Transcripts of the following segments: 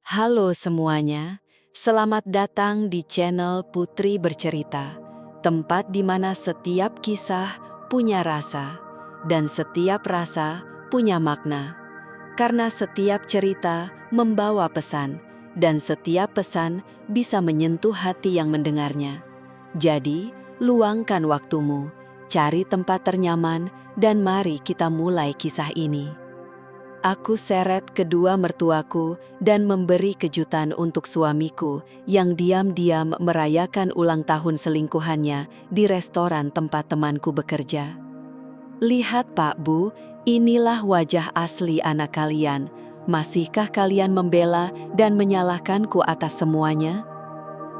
Halo semuanya, selamat datang di channel Putri Bercerita, tempat di mana setiap kisah punya rasa, dan setiap rasa punya makna. Karena setiap cerita membawa pesan, dan setiap pesan bisa menyentuh hati yang mendengarnya. Jadi, luangkan waktumu, cari tempat ternyaman, dan mari kita mulai kisah ini. Aku seret kedua mertuaku dan memberi kejutan untuk suamiku yang diam-diam merayakan ulang tahun selingkuhannya di restoran tempat temanku bekerja. Lihat Pak Bu, inilah wajah asli anak kalian. Masihkah kalian membela dan menyalahkanku atas semuanya?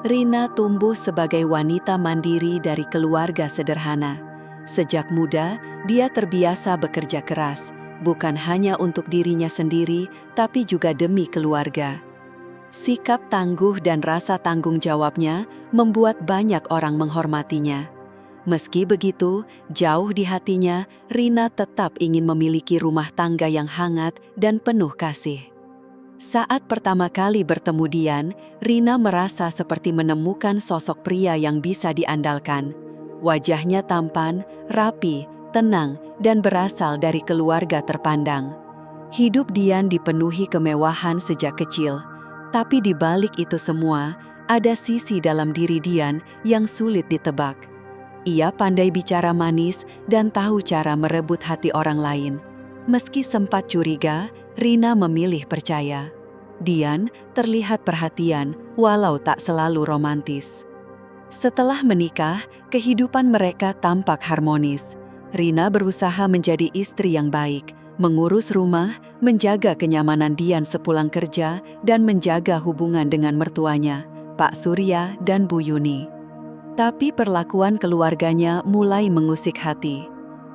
Rina tumbuh sebagai wanita mandiri dari keluarga sederhana. Sejak muda, dia terbiasa bekerja keras, bukan hanya untuk dirinya sendiri, tapi juga demi keluarga. Sikap tangguh dan rasa tanggung jawabnya membuat banyak orang menghormatinya. Meski begitu, jauh di hatinya, Rina tetap ingin memiliki rumah tangga yang hangat dan penuh kasih. Saat pertama kali bertemu Dian, Rina merasa seperti menemukan sosok pria yang bisa diandalkan. Wajahnya tampan, rapi, tenang, dan berasal dari keluarga terpandang. Hidup Dian dipenuhi kemewahan sejak kecil, tapi di balik itu semua, ada sisi dalam diri Dian yang sulit ditebak. Ia pandai bicara manis dan tahu cara merebut hati orang lain. Meski sempat curiga, Rina memilih percaya. Dian terlihat perhatian, walau tak selalu romantis. Setelah menikah, kehidupan mereka tampak harmonis. Rina berusaha menjadi istri yang baik, mengurus rumah, menjaga kenyamanan Dian sepulang kerja, dan menjaga hubungan dengan mertuanya, Pak Surya dan Bu Yuni. Tapi perlakuan keluarganya mulai mengusik hati.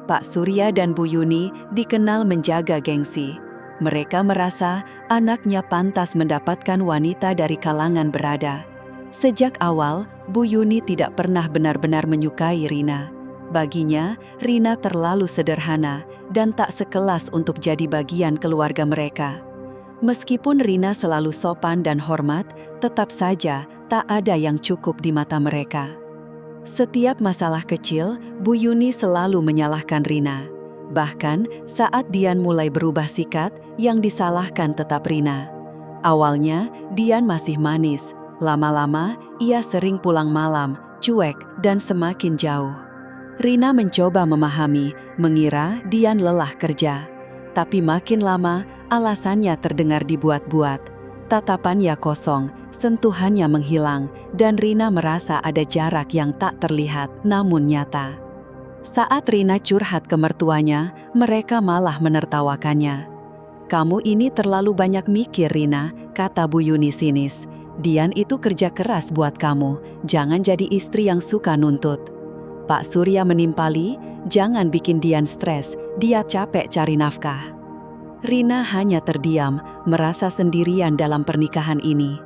Pak Surya dan Bu Yuni dikenal menjaga gengsi. Mereka merasa anaknya pantas mendapatkan wanita dari kalangan berada. Sejak awal, Bu Yuni tidak pernah benar-benar menyukai Rina. Baginya, Rina terlalu sederhana dan tak sekelas untuk jadi bagian keluarga mereka. Meskipun Rina selalu sopan dan hormat, tetap saja tak ada yang cukup di mata mereka. Setiap masalah kecil, Bu Yuni selalu menyalahkan Rina. Bahkan saat Dian mulai berubah sikap, yang disalahkan tetap Rina. Awalnya, Dian masih manis. Lama-lama, ia sering pulang malam, cuek, dan semakin jauh. Rina mencoba memahami, mengira Dian lelah kerja. Tapi makin lama, alasannya terdengar dibuat-buat. Tatapannya kosong, sentuhannya menghilang, dan Rina merasa ada jarak yang tak terlihat namun nyata. Saat Rina curhat ke mertuanya, mereka malah menertawakannya. "Kamu ini terlalu banyak mikir, Rina," kata Bu Yuni sinis. "Dian itu kerja keras buat kamu, jangan jadi istri yang suka nuntut." Pak Surya menimpali, "Jangan bikin Dian stres, dia capek cari nafkah." Rina hanya terdiam, merasa sendirian dalam pernikahan ini.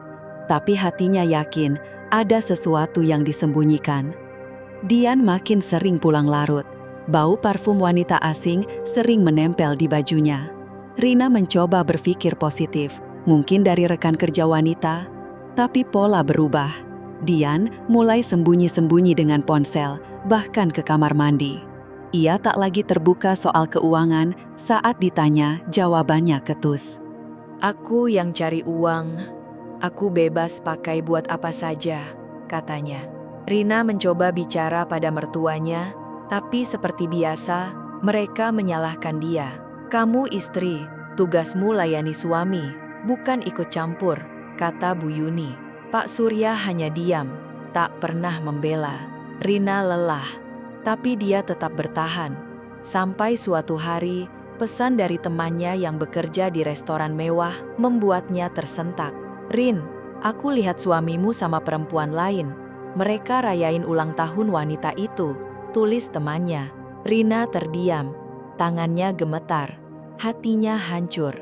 Tapi hatinya yakin ada sesuatu yang disembunyikan. Dian makin sering pulang larut. Bau parfum wanita asing sering menempel di bajunya. Rina mencoba berpikir positif, mungkin dari rekan kerja wanita, tapi pola berubah. Dian mulai sembunyi-sembunyi dengan ponsel, bahkan ke kamar mandi. Ia tak lagi terbuka soal keuangan, saat ditanya jawabannya ketus. "Aku yang cari uang, aku bebas pakai buat apa saja," katanya. Rina mencoba bicara pada mertuanya, tapi seperti biasa, mereka menyalahkan dia. "Kamu istri, tugasmu layani suami, bukan ikut campur," kata Bu Yuni. Pak Surya hanya diam, tak pernah membela. Rina lelah, tapi dia tetap bertahan. Sampai suatu hari, pesan dari temannya yang bekerja di restoran mewah membuatnya tersentak. "Rin, aku lihat suamimu sama perempuan lain. Mereka rayain ulang tahun wanita itu," tulis temannya. Rina terdiam, tangannya gemetar, hatinya hancur.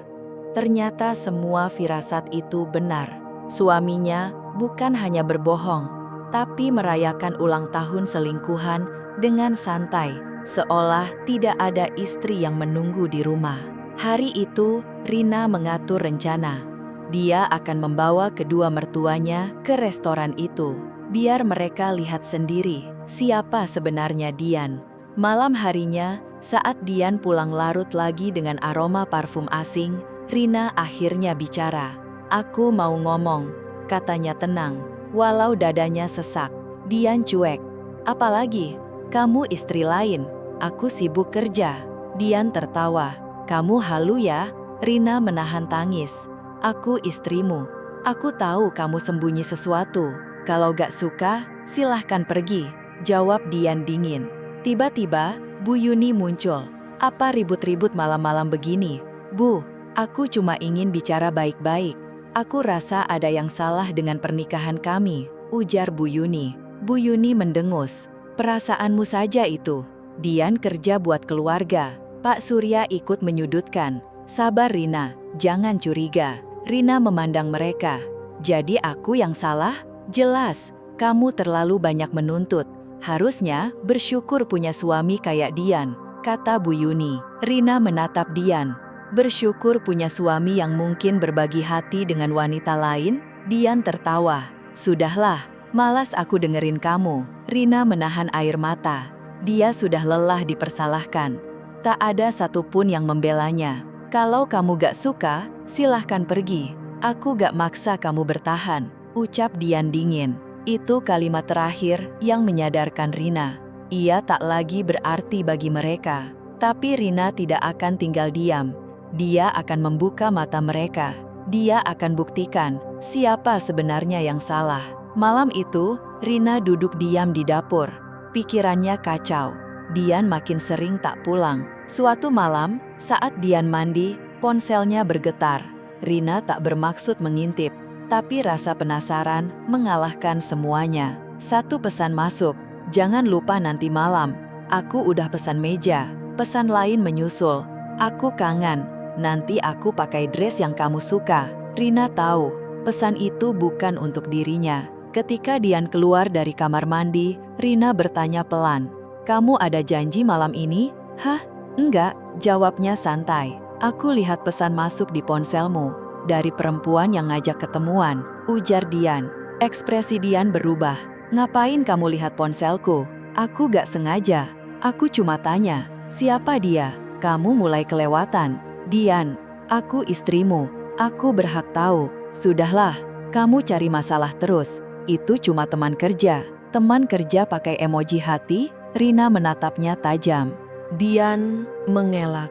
Ternyata semua firasat itu benar. Suaminya bukan hanya berbohong, tapi merayakan ulang tahun selingkuhan dengan santai, seolah tidak ada istri yang menunggu di rumah. Hari itu, Rina mengatur rencana. Dia akan membawa kedua mertuanya ke restoran itu, biar mereka lihat sendiri siapa sebenarnya Dian. Malam harinya, saat Dian pulang larut lagi dengan aroma parfum asing, Rina akhirnya bicara. "Aku mau ngomong," katanya tenang, walau dadanya sesak. Dian cuek. "Apalagi? Kamu istri lain. Aku sibuk kerja." Dian tertawa. "Kamu halu ya?" Rina menahan tangis. "Aku istrimu. Aku tahu kamu sembunyi sesuatu. Kalau gak suka, silahkan pergi," jawab Dian dingin. Tiba-tiba, Bu Yuni muncul. "Apa ribut-ribut malam-malam begini?" "Bu, aku cuma ingin bicara baik-baik. Aku rasa ada yang salah dengan pernikahan kami," ujar Bu Yuni. Bu Yuni mendengus. "Perasaanmu saja itu. Dian kerja buat keluarga." Pak Surya ikut menyudutkan. "Sabar Rina, jangan curiga." Rina memandang mereka. "Jadi aku yang salah?" "Jelas, kamu terlalu banyak menuntut. Harusnya bersyukur punya suami kayak Dian," kata Bu Yuni. Rina menatap Dian. "Bersyukur punya suami yang mungkin berbagi hati dengan wanita lain?" Dian tertawa. "Sudahlah, malas aku dengerin kamu." Rina menahan air mata. Dia sudah lelah dipersalahkan. Tak ada satupun yang membelanya. "Kalau kamu gak suka, silahkan pergi. Aku gak maksa kamu bertahan," ucap Dian dingin. Itu kalimat terakhir yang menyadarkan Rina. Ia tak lagi berarti bagi mereka. Tapi Rina tidak akan tinggal diam. Dia akan membuka mata mereka. Dia akan buktikan siapa sebenarnya yang salah. Malam itu, Rina duduk diam di dapur. Pikirannya kacau. Dian makin sering tak pulang. Suatu malam, saat Dian mandi, ponselnya bergetar. Rina tak bermaksud mengintip, tapi rasa penasaran mengalahkan semuanya. Satu pesan masuk, "Jangan lupa nanti malam. Aku udah pesan meja." Pesan lain menyusul, "Aku kangen. Nanti aku pakai dress yang kamu suka." Rina tahu, pesan itu bukan untuk dirinya. Ketika Dian keluar dari kamar mandi, Rina bertanya pelan, "Kamu ada janji malam ini?" "Hah? Enggak," jawabnya santai. "Aku lihat pesan masuk di ponselmu. Dari perempuan yang ngajak ketemuan," ujar Dian. Ekspresi Dian berubah. "Ngapain kamu lihat ponselku?" "Aku gak sengaja. Aku cuma tanya, siapa dia?" "Kamu mulai kelewatan." "Dian, aku istrimu. Aku berhak tahu." "Sudahlah, kamu cari masalah terus. Itu cuma teman kerja." "Teman kerja pakai emoji hati?" Rina menatapnya tajam. Dian mengelak,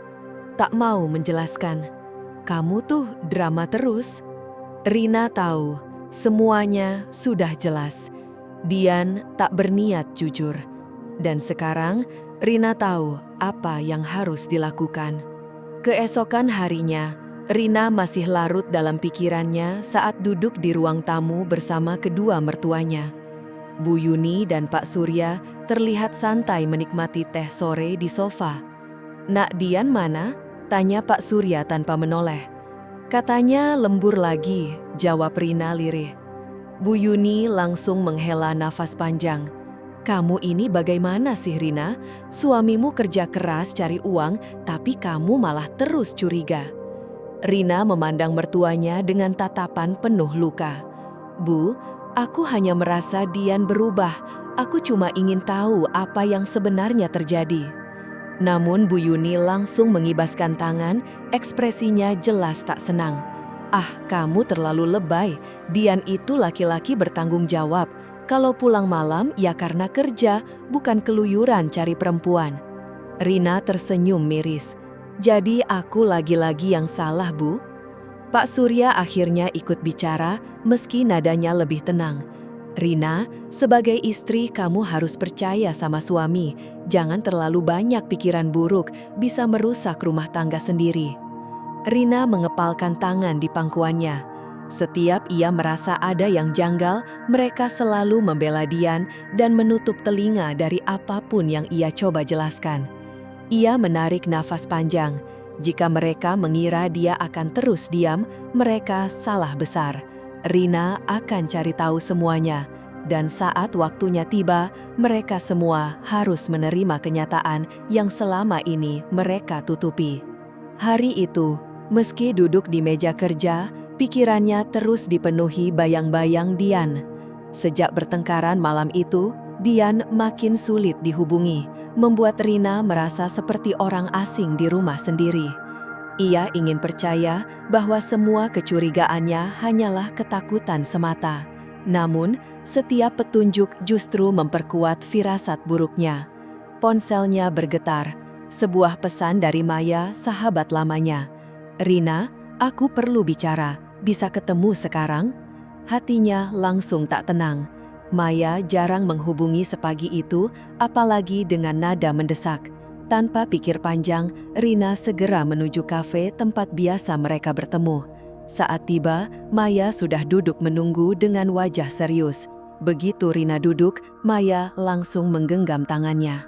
tak mau menjelaskan. "Kamu tuh drama terus." Rina tahu, semuanya sudah jelas. Dian tak berniat jujur. Dan sekarang, Rina tahu apa yang harus dilakukan. Keesokan harinya, Rina masih larut dalam pikirannya saat duduk di ruang tamu bersama kedua mertuanya. Bu Yuni dan Pak Surya terlihat santai menikmati teh sore di sofa. "Nak Dian mana?" tanya Pak Surya tanpa menoleh. "Katanya lembur lagi," jawab Rina lirih. Bu Yuni langsung menghela nafas panjang. "Kamu ini bagaimana sih Rina? Suamimu kerja keras cari uang, tapi kamu malah terus curiga." Rina memandang mertuanya dengan tatapan penuh luka. "Bu, aku hanya merasa Dian berubah. Aku cuma ingin tahu apa yang sebenarnya terjadi." Namun Bu Yuni langsung mengibaskan tangan, ekspresinya jelas tak senang. "Ah, kamu terlalu lebay. Dian itu laki-laki bertanggung jawab. Kalau pulang malam ya karena kerja, bukan keluyuran cari perempuan." Rina tersenyum miris. "Jadi aku lagi-lagi yang salah, Bu?" Pak Surya akhirnya ikut bicara meski nadanya lebih tenang. "Rina, sebagai istri kamu harus percaya sama suami. Jangan terlalu banyak pikiran buruk, bisa merusak rumah tangga sendiri." Rina mengepalkan tangan di pangkuannya. Setiap ia merasa ada yang janggal, mereka selalu membela Dian dan menutup telinga dari apapun yang ia coba jelaskan. Ia menarik nafas panjang. Jika mereka mengira dia akan terus diam, mereka salah besar. Rina akan cari tahu semuanya. Dan saat waktunya tiba, mereka semua harus menerima kenyataan yang selama ini mereka tutupi. Hari itu, meski duduk di meja kerja, Pikirannya terus dipenuhi bayang-bayang Dian. Sejak bertengkaran malam itu, Dian makin sulit dihubungi, membuat Rina merasa seperti orang asing di rumah sendiri. Ia ingin percaya bahwa semua kecurigaannya hanyalah ketakutan semata. Namun, setiap petunjuk justru memperkuat firasat buruknya. Ponselnya bergetar, sebuah pesan dari Maya, sahabat lamanya. "Rina, aku perlu bicara, bisa ketemu sekarang?" Hatinya langsung tak tenang. Maya jarang menghubungi sepagi itu, apalagi dengan nada mendesak. Tanpa pikir panjang, Rina segera menuju kafe tempat biasa mereka bertemu. Saat tiba, Maya sudah duduk menunggu dengan wajah serius. Begitu Rina duduk, Maya langsung menggenggam tangannya.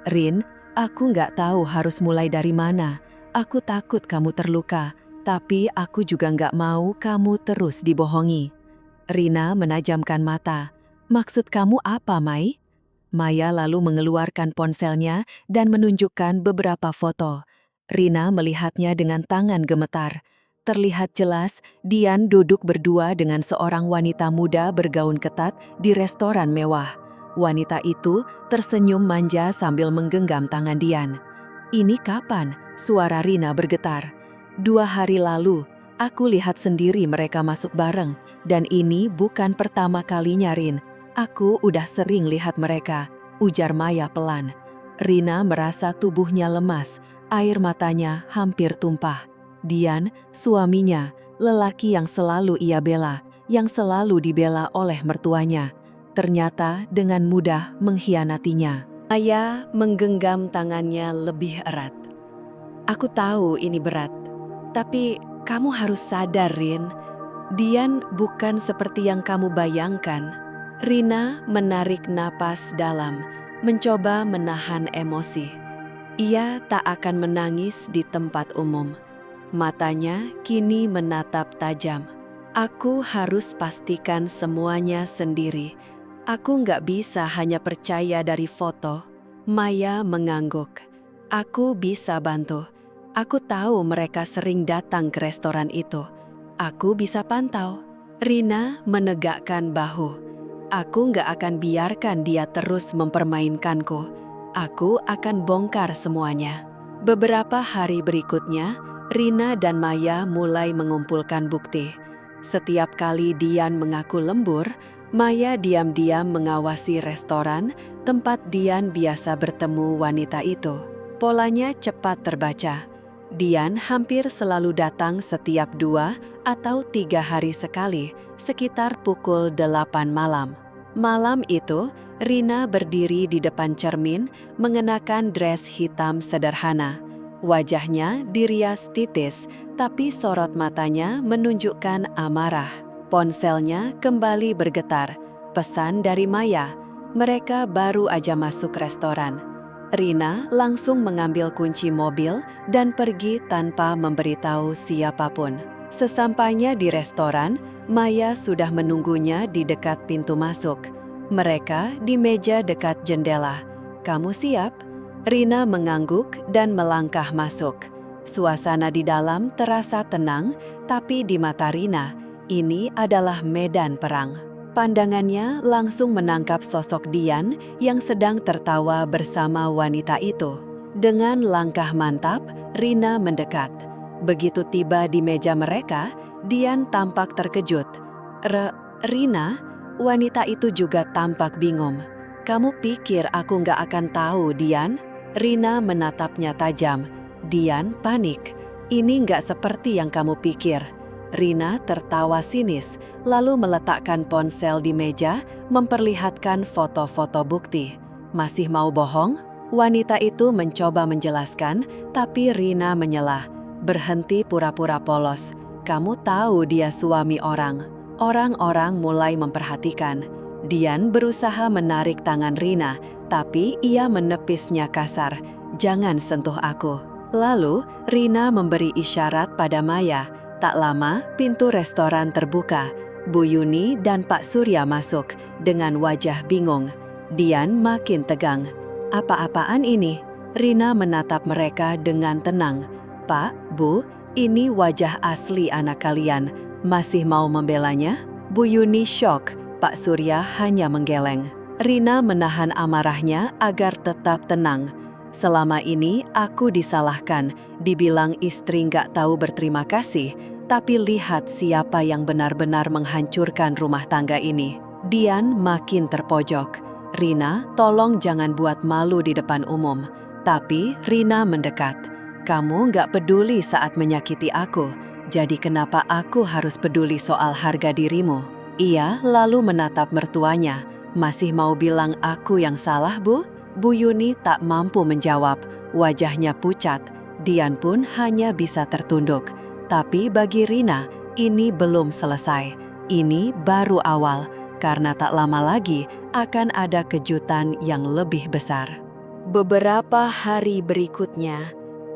"Rin, aku nggak tahu harus mulai dari mana. Aku takut kamu terluka, tapi aku juga nggak mau kamu terus dibohongi." Rina menajamkan mata. "Maksud kamu apa, Mai?" Maya lalu mengeluarkan ponselnya dan menunjukkan beberapa foto. Rina melihatnya dengan tangan gemetar. Terlihat jelas, Dian duduk berdua dengan seorang wanita muda bergaun ketat di restoran mewah. Wanita itu tersenyum manja sambil menggenggam tangan Dian. "Ini kapan?" Suara Rina bergetar. "2 hari lalu, aku lihat sendiri mereka masuk bareng. Dan ini bukan pertama kalinya, Rin. Aku udah sering lihat mereka," ujar Maya pelan. Rina merasa tubuhnya lemas, air matanya hampir tumpah. Dian, suaminya, lelaki yang selalu ia bela, yang selalu dibela oleh mertuanya, ternyata dengan mudah mengkhianatinya. Maya menggenggam tangannya lebih erat. "Aku tahu ini berat, tapi kamu harus sadar, Rin. Dian bukan seperti yang kamu bayangkan." Rina menarik napas dalam, mencoba menahan emosi. Ia tak akan menangis di tempat umum. Matanya kini menatap tajam. "Aku harus pastikan semuanya sendiri. Aku nggak bisa hanya percaya dari foto." Maya mengangguk. "Aku bisa bantu. Aku tahu mereka sering datang ke restoran itu. Aku bisa pantau." Rina menegakkan bahu. "Aku nggak akan biarkan dia terus mempermainkanku. Aku akan bongkar semuanya." Beberapa hari berikutnya, Rina dan Maya mulai mengumpulkan bukti. Setiap kali Dian mengaku lembur, Maya diam-diam mengawasi restoran tempat Dian biasa bertemu wanita itu. Polanya cepat terbaca. Dian hampir selalu datang setiap 2 atau 3 hari sekali, sekitar pukul 8 malam. Malam itu, Rina berdiri di depan cermin mengenakan dress hitam sederhana. Wajahnya dirias titis, tapi sorot matanya menunjukkan amarah. Ponselnya kembali bergetar. Pesan dari Maya. Mereka baru aja masuk restoran. Rina langsung mengambil kunci mobil dan pergi tanpa memberitahu siapapun. Sesampainya di restoran, Maya sudah menunggunya di dekat pintu masuk. Mereka di meja dekat jendela. "Kamu siap?" Rina mengangguk dan melangkah masuk. Suasana di dalam terasa tenang, tapi di mata Rina, ini adalah medan perang. Pandangannya langsung menangkap sosok Dian yang sedang tertawa bersama wanita itu. Dengan langkah mantap, Rina mendekat. Begitu tiba di meja mereka, Dian tampak terkejut. Rina?" Wanita itu juga tampak bingung. "Kamu pikir aku nggak akan tahu, Dian?" Rina menatapnya tajam. Dian panik. "Ini nggak seperti yang kamu pikir." Rina tertawa sinis, lalu meletakkan ponsel di meja, memperlihatkan foto-foto bukti. "Masih mau bohong?" Wanita itu mencoba menjelaskan, tapi Rina menyelah. "Berhenti pura-pura polos. Kamu tahu dia suami orang." Orang-orang mulai memperhatikan. Dian berusaha menarik tangan Rina, tapi ia menepisnya kasar. "Jangan sentuh aku." Lalu, Rina memberi isyarat pada Maya. Tak lama, pintu restoran terbuka. Bu Yuni dan Pak Surya masuk dengan wajah bingung. Dian makin tegang. "Apa-apaan ini?" Rina menatap mereka dengan tenang. "Pak, Bu, ini wajah asli anak kalian. Masih mau membelanya? Bu Yuni syok, Pak Surya hanya menggeleng. Rina menahan amarahnya agar tetap tenang. Selama ini aku disalahkan, dibilang istri nggak tahu berterima kasih, tapi lihat siapa yang benar-benar menghancurkan rumah tangga ini. Dian makin terpojok. Rina, tolong jangan buat malu di depan umum. Tapi Rina mendekat. Kamu nggak peduli saat menyakiti aku, jadi kenapa aku harus peduli soal harga dirimu? Ia lalu menatap mertuanya. Masih mau bilang aku yang salah, Bu? Bu Yuni tak mampu menjawab. Wajahnya pucat. Dian pun hanya bisa tertunduk. Tapi bagi Rina, ini belum selesai. Ini baru awal, karena tak lama lagi akan ada kejutan yang lebih besar. Beberapa hari berikutnya,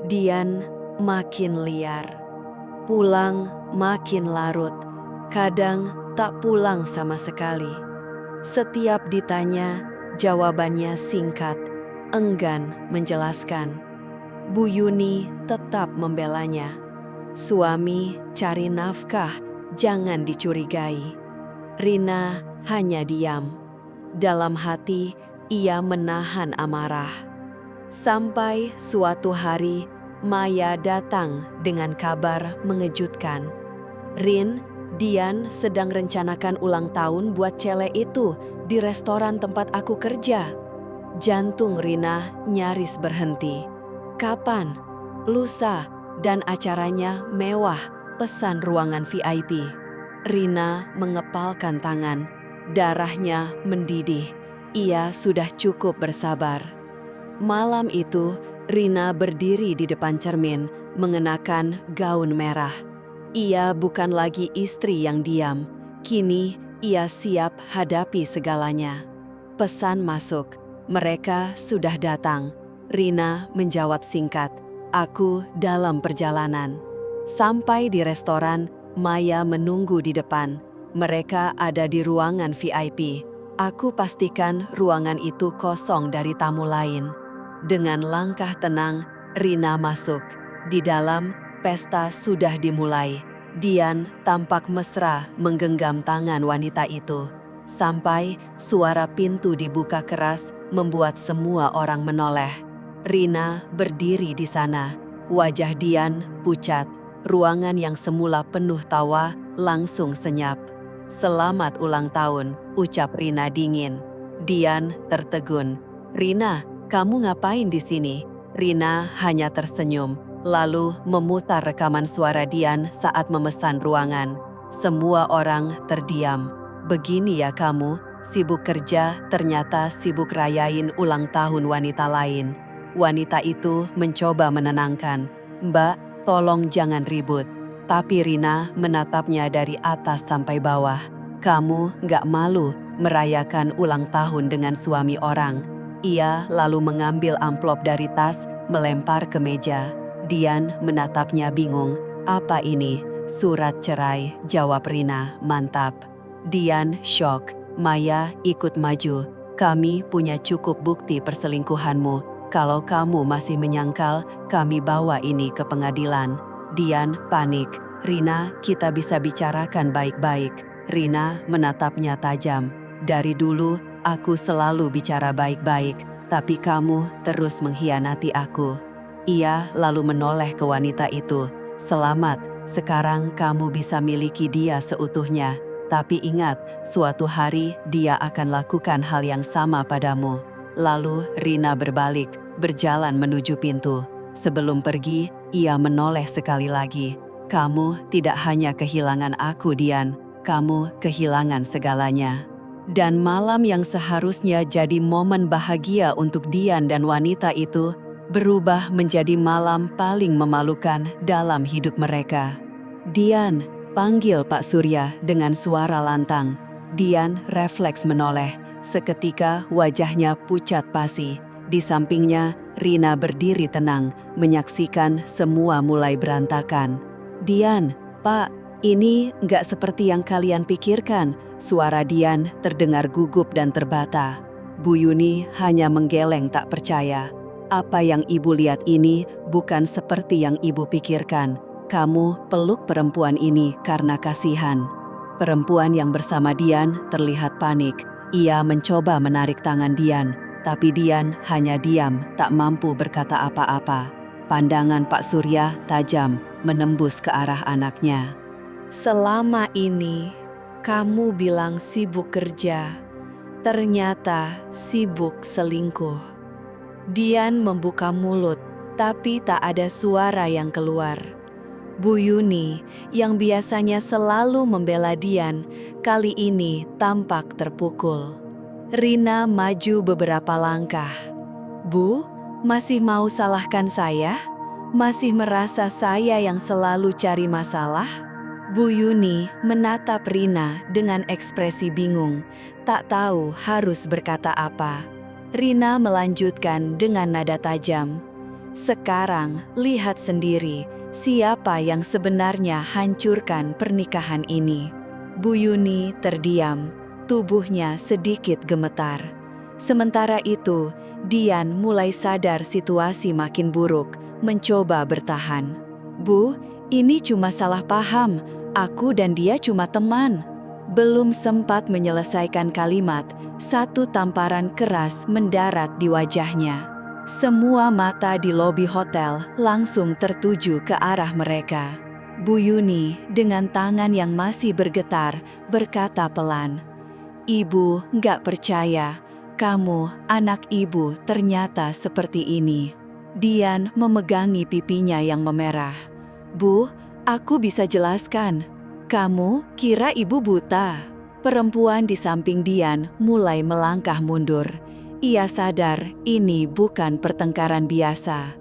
Dian makin liar. Pulang makin larut, kadang tak pulang sama sekali. Setiap ditanya, jawabannya singkat, enggan menjelaskan. Bu Yuni tetap membelanya. Suami cari nafkah, jangan dicurigai. Rina hanya diam. Dalam hati, ia menahan amarah. Sampai suatu hari, Maya datang dengan kabar mengejutkan. Rin, Dian sedang rencanakan ulang tahun buat cele itu di restoran tempat aku kerja. Jantung Rina nyaris berhenti. Kapan? Lusa, dan acaranya mewah, pesan ruangan VIP. Rina mengepalkan tangan, darahnya mendidih. Ia sudah cukup bersabar. Malam itu, Rina berdiri di depan cermin, mengenakan gaun merah. Ia bukan lagi istri yang diam. Kini ia siap hadapi segalanya. Pesan masuk. Mereka sudah datang. Rina menjawab singkat. Aku dalam perjalanan. Sampai di restoran, Maya menunggu di depan. Mereka ada di ruangan VIP. Aku pastikan ruangan itu kosong dari tamu lain. Dengan langkah tenang, Rina masuk. Di dalam, pesta sudah dimulai. Dian tampak mesra menggenggam tangan wanita itu. Sampai suara pintu dibuka keras membuat semua orang menoleh. Rina berdiri di sana. Wajah Dian pucat. Ruangan yang semula penuh tawa langsung senyap. Selamat ulang tahun, ucap Rina dingin. Dian tertegun. Rina, kamu ngapain di sini? Rina hanya tersenyum, lalu memutar rekaman suara Dian saat memesan ruangan. Semua orang terdiam. Begini ya kamu, sibuk kerja ternyata sibuk rayain ulang tahun wanita lain. Wanita itu mencoba menenangkan. Mbak, tolong jangan ribut. Tapi Rina menatapnya dari atas sampai bawah. Kamu nggak malu merayakan ulang tahun dengan suami orang? Ia lalu mengambil amplop dari tas, melempar ke meja. Dian menatapnya bingung. Apa ini? Surat cerai, jawab Rina, mantap. Dian syok. Maya ikut maju. Kami punya cukup bukti perselingkuhanmu. Kalau kamu masih menyangkal, kami bawa ini ke pengadilan. Dian panik. Rina, kita bisa bicarakan baik-baik. Rina menatapnya tajam. Dari dulu, aku selalu bicara baik-baik, tapi kamu terus mengkhianati aku. Ia lalu menoleh ke wanita itu. Selamat, sekarang kamu bisa miliki dia seutuhnya. Tapi ingat, suatu hari dia akan lakukan hal yang sama padamu. Lalu Rina berbalik, berjalan menuju pintu. Sebelum pergi, ia menoleh sekali lagi. Kamu tidak hanya kehilangan aku, Dian. Kamu kehilangan segalanya. Dan malam yang seharusnya jadi momen bahagia untuk Dian dan wanita itu, berubah menjadi malam paling memalukan dalam hidup mereka. Dian, panggil Pak Surya dengan suara lantang. Dian refleks menoleh. Seketika wajahnya pucat pasi. Di sampingnya, Rina berdiri tenang, menyaksikan semua mulai berantakan. Dian, Pak, ini nggak seperti yang kalian pikirkan. Suara Dian terdengar gugup dan terbata. Bu Yuni hanya menggeleng tak percaya. Apa yang ibu lihat ini bukan seperti yang ibu pikirkan. kamu peluk perempuan ini karena kasihan. Perempuan yang bersama Dian terlihat panik. Ia mencoba menarik tangan Dian, tapi Dian hanya diam, tak mampu berkata apa-apa. Pandangan Pak Surya tajam, menembus ke arah anaknya. Selama ini, kamu bilang sibuk kerja. Ternyata sibuk selingkuh. Dian membuka mulut, tapi tak ada suara yang keluar. Bu Yuni, yang biasanya selalu membela Dian, kali ini tampak terpukul. Rina maju beberapa langkah. Bu, masih mau salahkan saya? Masih merasa saya yang selalu cari masalah? Bu Yuni menatap Rina dengan ekspresi bingung, tak tahu harus berkata apa. Rina melanjutkan dengan nada tajam. Sekarang, lihat sendiri, siapa yang sebenarnya hancurkan pernikahan ini. Bu Yuni terdiam, tubuhnya sedikit gemetar. Sementara itu, Dian mulai sadar situasi makin buruk, mencoba bertahan. Bu, ini cuma salah paham, aku dan dia cuma teman. Belum sempat menyelesaikan kalimat, satu tamparan keras mendarat di wajahnya. Semua mata di lobi hotel langsung tertuju ke arah mereka. Bu Yuni dengan tangan yang masih bergetar berkata pelan, "Ibu nggak percaya, kamu, anak ibu ternyata seperti ini." Dian memegangi pipinya yang memerah. "Bu, aku bisa jelaskan. Kamu kira ibu buta?" Perempuan di samping Dian mulai melangkah mundur. Ia sadar ini bukan pertengkaran biasa.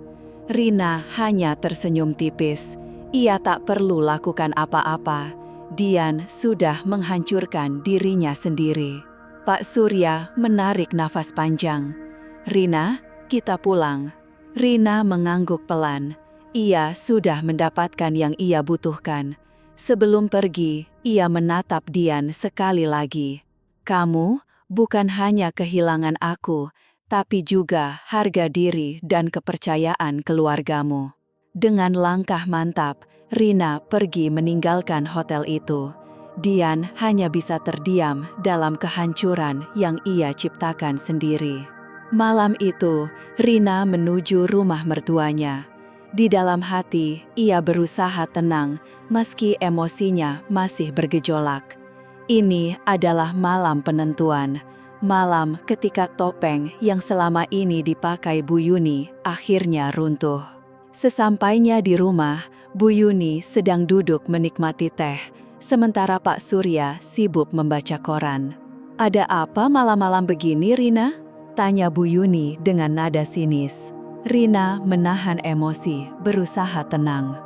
Rina hanya tersenyum tipis. Ia tak perlu lakukan apa-apa. Dian sudah menghancurkan dirinya sendiri. Pak Surya menarik nafas panjang. "Rina, kita pulang." Rina mengangguk pelan. Ia sudah mendapatkan yang ia butuhkan. Sebelum pergi, ia menatap Dian sekali lagi. "Kamu bukan hanya kehilangan aku, tapi juga harga diri dan kepercayaan keluargamu." Dengan langkah mantap, Rina pergi meninggalkan hotel itu. Dian hanya bisa terdiam dalam kehancuran yang ia ciptakan sendiri. Malam itu, Rina menuju rumah mertuanya. Di dalam hati, ia berusaha tenang meski emosinya masih bergejolak. Ini adalah malam penentuan, malam ketika topeng yang selama ini dipakai Bu Yuni akhirnya runtuh. Sesampainya di rumah, Bu Yuni sedang duduk menikmati teh, sementara Pak Surya sibuk membaca koran. "Ada apa malam-malam begini, Rina?" tanya Bu Yuni dengan nada sinis. Rina menahan emosi, berusaha tenang.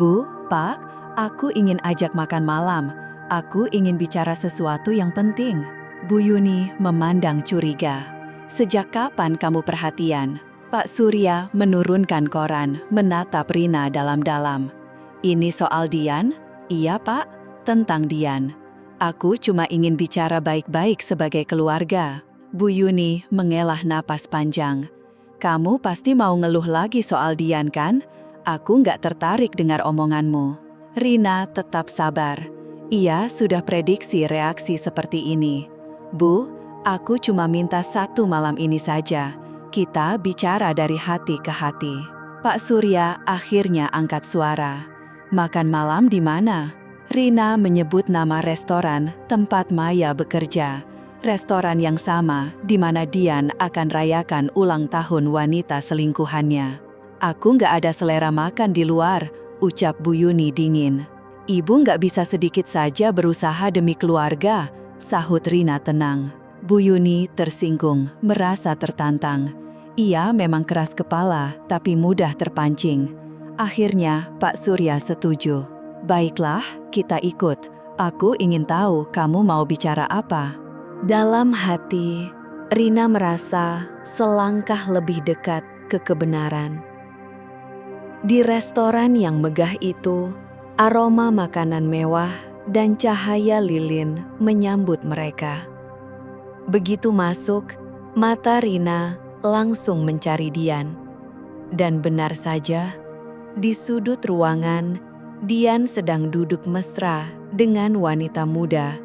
"Bu, Pak, aku ingin ajak makan malam. Aku ingin bicara sesuatu yang penting." Bu Yuni memandang curiga. "Sejak kapan kamu perhatian?" Pak Surya menurunkan koran, menatap Rina dalam-dalam. "Ini soal Dian?" "Iya, Pak, tentang Dian. Aku cuma ingin bicara baik-baik sebagai keluarga." Bu Yuni mengelah napas panjang. "Kamu pasti mau ngeluh lagi soal Dian kan? Aku nggak tertarik dengar omonganmu." Rina tetap sabar. Ia sudah prediksi reaksi seperti ini. "Bu, aku cuma minta satu malam ini saja. Kita bicara dari hati ke hati." Pak Surya akhirnya angkat suara. "Makan malam di mana?" Rina menyebut nama restoran tempat Maya bekerja. Restoran yang sama di mana Dian akan rayakan ulang tahun wanita selingkuhannya. "Aku nggak ada selera makan di luar," ucap Bu Yuni dingin. "Ibu nggak bisa sedikit saja berusaha demi keluarga?" sahut Rina tenang. Bu Yuni tersinggung, merasa tertantang. Ia memang keras kepala, tapi mudah terpancing. Akhirnya Pak Surya setuju. "Baiklah, kita ikut. Aku ingin tahu kamu mau bicara apa." Dalam hati, Rina merasa selangkah lebih dekat ke kebenaran. Di restoran yang megah itu, aroma makanan mewah dan cahaya lilin menyambut mereka. Begitu masuk, mata Rina langsung mencari Dian. Dan benar saja, di sudut ruangan, Dian sedang duduk mesra dengan wanita muda,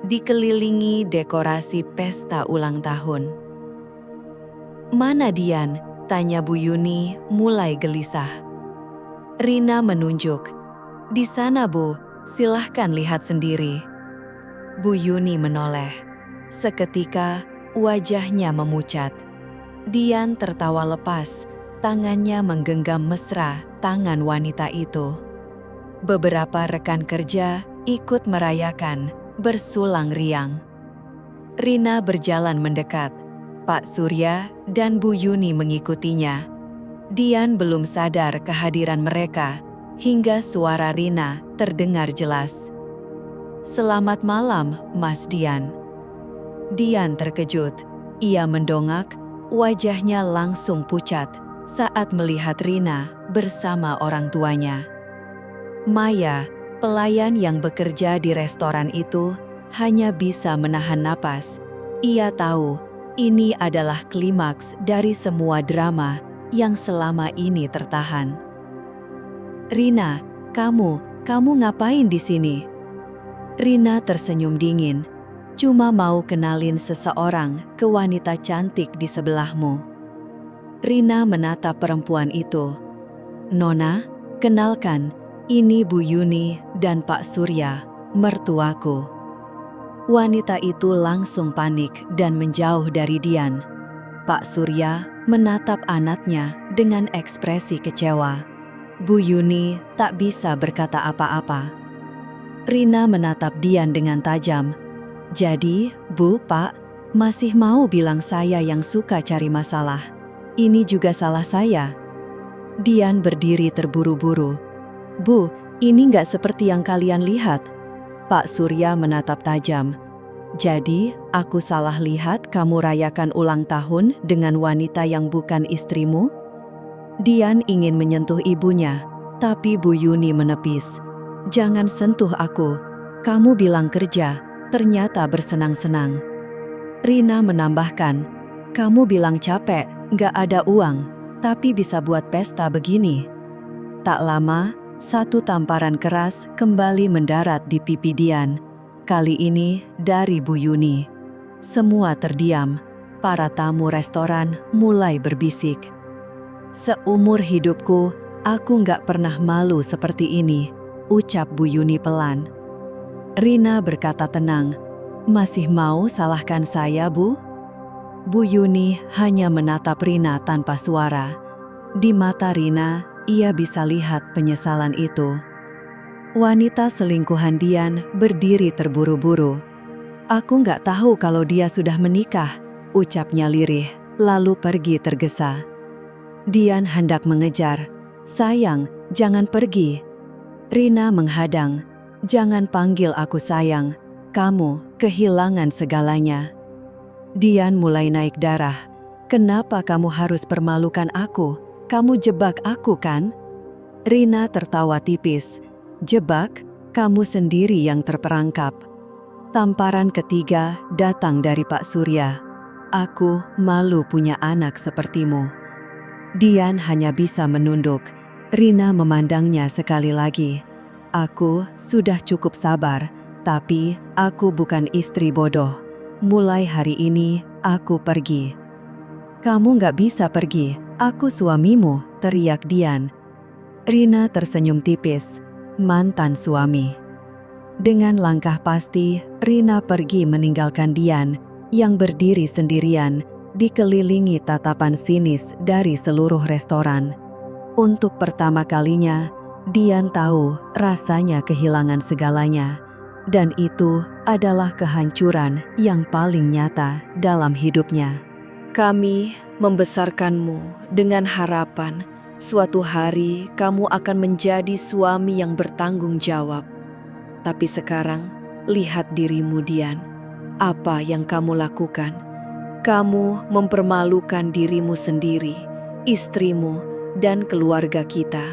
dikelilingi dekorasi pesta ulang tahun. "Mana Dian?" tanya Bu Yuni mulai gelisah. Rina menunjuk. "Di sana Bu, silahkan lihat sendiri." Bu Yuni menoleh. Seketika wajahnya memucat. Dian tertawa lepas, tangannya menggenggam mesra tangan wanita itu. Beberapa rekan kerja ikut merayakan, bersulang riang. Rina berjalan mendekat. Pak Surya dan Bu Yuni mengikutinya. Dian belum sadar kehadiran mereka hingga suara Rina terdengar jelas. "Selamat malam, Mas Dian." Dian terkejut. Ia mendongak, wajahnya langsung pucat saat melihat Rina bersama orang tuanya. Maya, pelayan yang bekerja di restoran itu, hanya bisa menahan napas. Ia tahu ini adalah klimaks dari semua drama yang selama ini tertahan. "Rina, kamu ngapain di sini?" Rina tersenyum dingin. "Cuma mau kenalin seseorang ke wanita cantik di sebelahmu." Rina menatap perempuan itu. "Nona, kenalkan, ini Bu Yuni dan Pak Surya, mertuaku." Wanita itu langsung panik dan menjauh dari Dian. Pak Surya menatap anaknya dengan ekspresi kecewa. Bu Yuni tak bisa berkata apa-apa. Rina menatap Dian dengan tajam. "Jadi, Bu, Pak, masih mau bilang saya yang suka cari masalah? Ini juga salah saya." Dian berdiri terburu-buru. "Bu, ini nggak seperti yang kalian lihat." Pak Surya menatap tajam. "Jadi, aku salah lihat kamu rayakan ulang tahun dengan wanita yang bukan istrimu?" Dian ingin menyentuh ibunya, tapi Bu Yuni menepis. "Jangan sentuh aku. Kamu bilang kerja, ternyata bersenang-senang." Rina menambahkan, "Kamu bilang capek, nggak ada uang, tapi bisa buat pesta begini." Tak lama, satu tamparan keras kembali mendarat di pipi Dian. Kali ini dari Bu Yuni. Semua terdiam. Para tamu restoran mulai berbisik. "Seumur hidupku, aku nggak pernah malu seperti ini," ucap Bu Yuni pelan. Rina berkata tenang, "Masih mau salahkan saya, Bu?" Bu Yuni hanya menatap Rina tanpa suara. Di mata Rina, ia bisa lihat penyesalan itu. Wanita selingkuhan Dian berdiri terburu-buru. "Aku nggak tahu kalau dia sudah menikah," ucapnya lirih, lalu pergi tergesa. Dian hendak mengejar. "Sayang, jangan pergi." Rina menghadang. "Jangan panggil aku sayang, kamu kehilangan segalanya." Dian mulai naik darah. "Kenapa kamu harus permalukan aku? Kamu jebak aku kan?" Rina tertawa tipis. "Jebak? Kamu sendiri yang terperangkap." Tamparan ketiga datang dari Pak Surya. "Aku malu punya anak sepertimu." Dian hanya bisa menunduk. Rina memandangnya sekali lagi. "Aku sudah cukup sabar, tapi aku bukan istri bodoh. Mulai hari ini, aku pergi." "Kamu nggak bisa pergi, aku suamimu," teriak Dian. Rina tersenyum tipis. Mantan suami. Dengan langkah pasti, Rina pergi meninggalkan Dian yang berdiri sendirian, dikelilingi tatapan sinis dari seluruh restoran. Untuk pertama kalinya, Dian tahu rasanya kehilangan segalanya, dan itu adalah kehancuran yang paling nyata dalam hidupnya. "Kami membesarkanmu dengan harapan suatu hari kamu akan menjadi suami yang bertanggung jawab. Tapi sekarang, lihat dirimu Dian. Apa yang kamu lakukan? Kamu mempermalukan dirimu sendiri, istrimu, dan keluarga kita."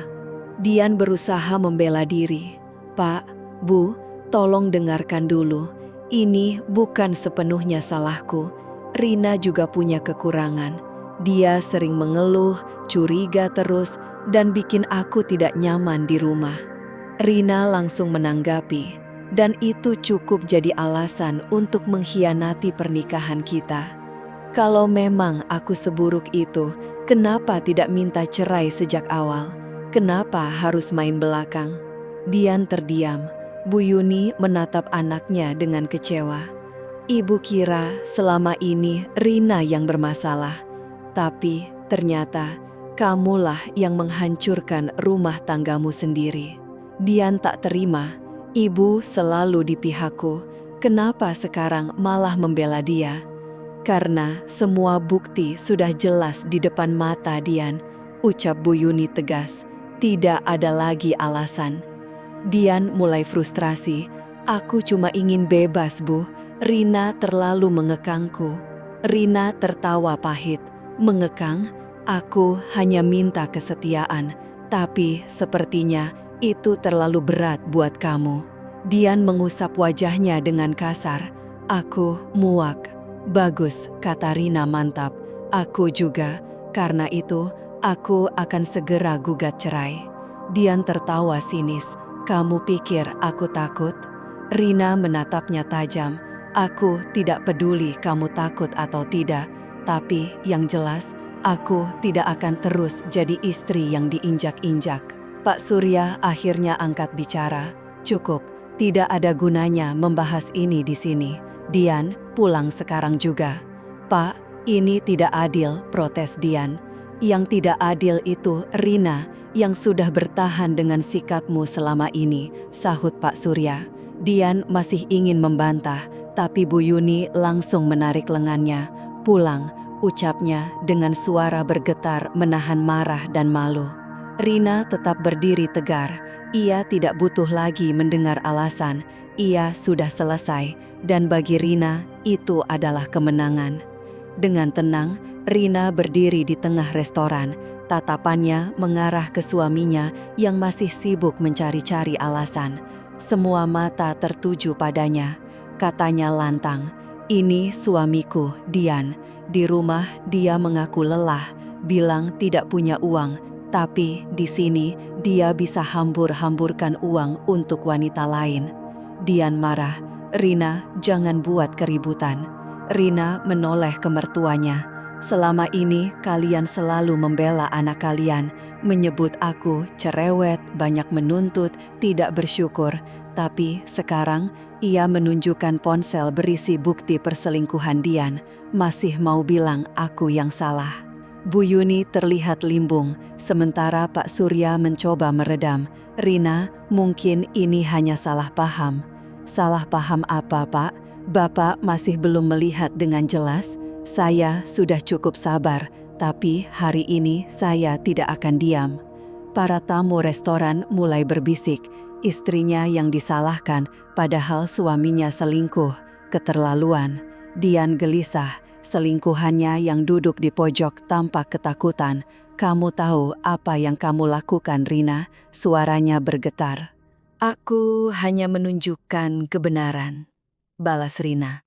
Dian berusaha membela diri. "Pak, Bu, tolong dengarkan dulu. Ini bukan sepenuhnya salahku. Rina juga punya kekurangan. Dia sering mengeluh, curiga terus, dan bikin aku tidak nyaman di rumah." Rina langsung menanggapi, dan itu cukup jadi alasan untuk mengkhianati pernikahan kita. Kalau memang aku seburuk itu, kenapa tidak minta cerai sejak awal? Kenapa harus main belakang? Dian terdiam. Bu Yuni menatap anaknya dengan kecewa. Ibu kira selama ini Rina yang bermasalah, tapi ternyata kamulah yang menghancurkan rumah tanggamu sendiri. Dian tak terima, ibu selalu di pihakku, kenapa sekarang malah membela dia? Karena semua bukti sudah jelas di depan mata Dian, ucap Bu Yuni tegas. Tidak ada lagi alasan. Dian mulai frustrasi. Aku cuma ingin bebas, Bu. Rina terlalu mengekangku. Rina tertawa pahit. Mengekang? Aku hanya minta kesetiaan. Tapi sepertinya itu terlalu berat buat kamu. Dian mengusap wajahnya dengan kasar. Aku muak. Bagus, kata Rina mantap. Aku juga. Karena itu, aku akan segera gugat cerai. Dian tertawa sinis. Kamu pikir aku takut? Rina menatapnya tajam. Aku tidak peduli kamu takut atau tidak, tapi yang jelas, aku tidak akan terus jadi istri yang diinjak-injak. Pak Surya akhirnya angkat bicara. Cukup, tidak ada gunanya membahas ini di sini. Dian, pulang sekarang juga. Pak, ini tidak adil, protes Dian. Yang tidak adil itu Rina yang sudah bertahan dengan sikapmu selama ini, sahut Pak Surya. Dian masih ingin membantah, tapi Bu Yuni langsung menarik lengannya. Pulang, ucapnya dengan suara bergetar menahan marah dan malu. Rina tetap berdiri tegar. Ia tidak butuh lagi mendengar alasan. Ia sudah selesai, dan bagi Rina itu adalah kemenangan. Dengan tenang, Rina berdiri di tengah restoran. Tatapannya mengarah ke suaminya yang masih sibuk mencari-cari alasan. Semua mata tertuju padanya. Katanya lantang, "Ini suamiku, Dian. Di rumah dia mengaku lelah, bilang tidak punya uang. Tapi di sini dia bisa hambur-hamburkan uang untuk wanita lain." Dian marah, "Rina, jangan buat keributan." Rina menoleh ke mertuanya. "Selama ini kalian selalu membela anak kalian, menyebut aku cerewet, banyak menuntut, tidak bersyukur. Tapi sekarang ia menunjukkan ponsel berisi bukti perselingkuhan Dian, masih mau bilang aku yang salah." Bu Yuni terlihat limbung, sementara Pak Surya mencoba meredam. "Rina, mungkin ini hanya salah paham." "Salah paham apa, Pak? Bapak masih belum melihat dengan jelas. Saya sudah cukup sabar, tapi hari ini saya tidak akan diam." Para tamu restoran mulai berbisik, istrinya yang disalahkan padahal suaminya selingkuh, keterlaluan. Dian gelisah, selingkuhannya yang duduk di pojok tampak ketakutan. "Kamu tahu apa yang kamu lakukan, Rina?" Suaranya bergetar. "Aku hanya menunjukkan kebenaran," balas Rina.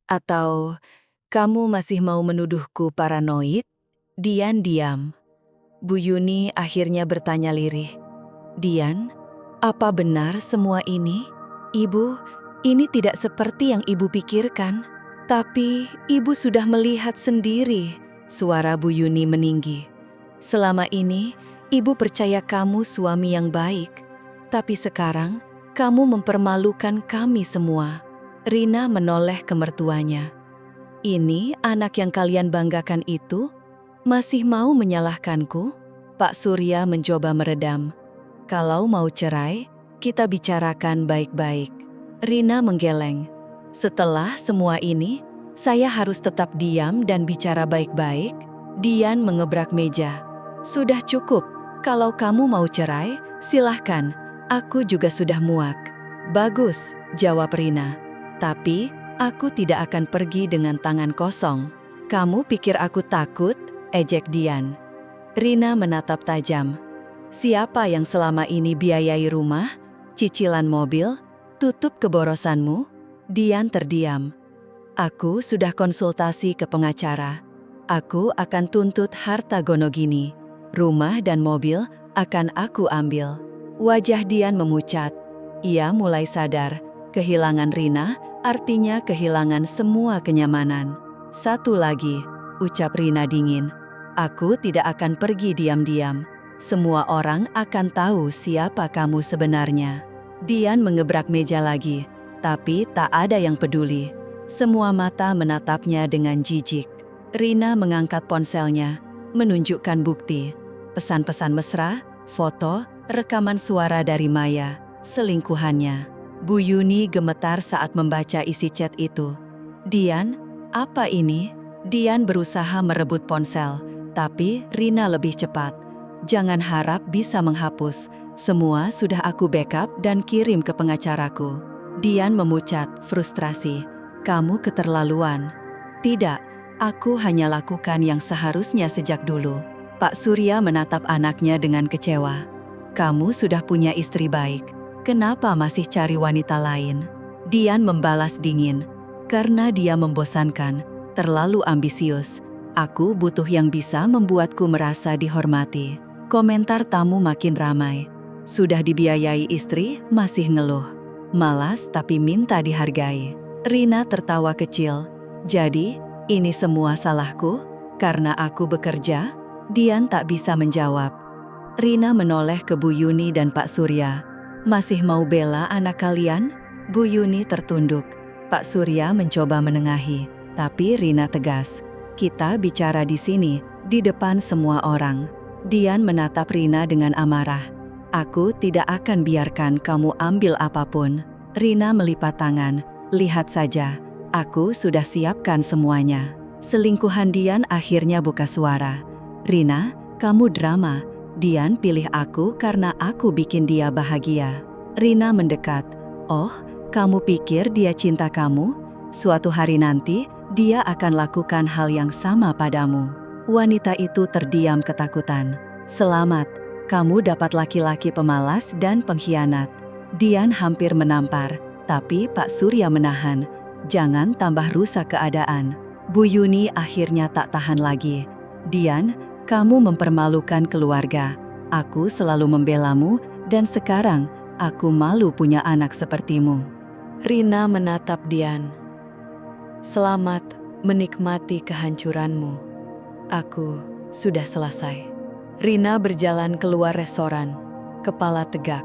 "Atau kamu masih mau menuduhku paranoid?" Dian diam. Bu Yuni akhirnya bertanya lirih, "Dian, apa benar semua ini? Ibu, ini tidak seperti yang ibu pikirkan." "Tapi ibu sudah melihat sendiri," suara Bu Yuni meninggi. "Selama ini ibu percaya kamu suami yang baik, tapi sekarang kamu mempermalukan kami semua." Rina menoleh ke mertuanya. "Ini anak yang kalian banggakan itu masih mau menyalahkanku?" Pak Surya mencoba meredam. "Kalau mau cerai, kita bicarakan baik-baik." Rina menggeleng. "Setelah semua ini, saya harus tetap diam dan bicara baik-baik?" Dian mengebrak meja. "Sudah cukup. Kalau kamu mau cerai, silahkan. Aku juga sudah muak." "Bagus," jawab Rina. "Tapi aku tidak akan pergi dengan tangan kosong." "Kamu pikir aku takut?" ejek Dian. Rina menatap tajam. "Siapa yang selama ini biayai rumah, cicilan mobil, tutup keborosanmu?" Dian terdiam. "Aku sudah konsultasi ke pengacara. Aku akan tuntut harta Gonogini. Rumah dan mobil akan aku ambil." Wajah Dian memucat. Ia mulai sadar, kehilangan Rina artinya kehilangan semua kenyamanan. Satu lagi, ucap Rina dingin. Aku tidak akan pergi diam-diam. Semua orang akan tahu siapa kamu sebenarnya. Dian mengebrak meja lagi, tapi tak ada yang peduli. Semua mata menatapnya dengan jijik. Rina mengangkat ponselnya, menunjukkan bukti. Pesan-pesan mesra, foto, rekaman suara dari Maya, selingkuhannya. Bu Yuni gemetar saat membaca isi chat itu. Dian, apa ini? Dian berusaha merebut ponsel, tapi Rina lebih cepat. Jangan harap bisa menghapus. Semua sudah aku backup dan kirim ke pengacaraku. Dian memucat, frustrasi. Kamu keterlaluan. Tidak, aku hanya lakukan yang seharusnya sejak dulu. Pak Surya menatap anaknya dengan kecewa. Kamu sudah punya istri baik. Kenapa masih cari wanita lain? Dian membalas dingin. Karena dia membosankan, terlalu ambisius. Aku butuh yang bisa membuatku merasa dihormati. Komentar tamu makin ramai. Sudah dibiayai istri, masih ngeluh. Malas tapi minta dihargai. Rina tertawa kecil. Jadi, ini semua salahku? Karena aku bekerja? Dian tak bisa menjawab. Rina menoleh ke Bu Yuni dan Pak Surya. Masih mau bela anak kalian? Bu Yuni tertunduk. Pak Surya mencoba menengahi, tapi Rina tegas. Kita bicara di sini, di depan semua orang. Dian menatap Rina dengan amarah. Aku tidak akan biarkan kamu ambil apapun. Rina melipat tangan. Lihat saja, aku sudah siapkan semuanya. Selingkuhan Dian akhirnya buka suara. Rina, kamu drama. Dian pilih aku karena aku bikin dia bahagia. Rina mendekat. Oh, kamu pikir dia cinta kamu? Suatu hari nanti, dia akan lakukan hal yang sama padamu. Wanita itu terdiam ketakutan. Selamat, kamu dapat laki-laki pemalas dan pengkhianat. Dian hampir menampar, tapi Pak Surya menahan. Jangan tambah rusak keadaan. Bu Yuni akhirnya tak tahan lagi. Dian, kamu mempermalukan keluarga. Aku selalu membelamu, dan sekarang aku malu punya anak sepertimu. Rina menatap Dian. Selamat menikmati kehancuranmu. Aku sudah selesai. Rina berjalan keluar restoran, kepala tegak.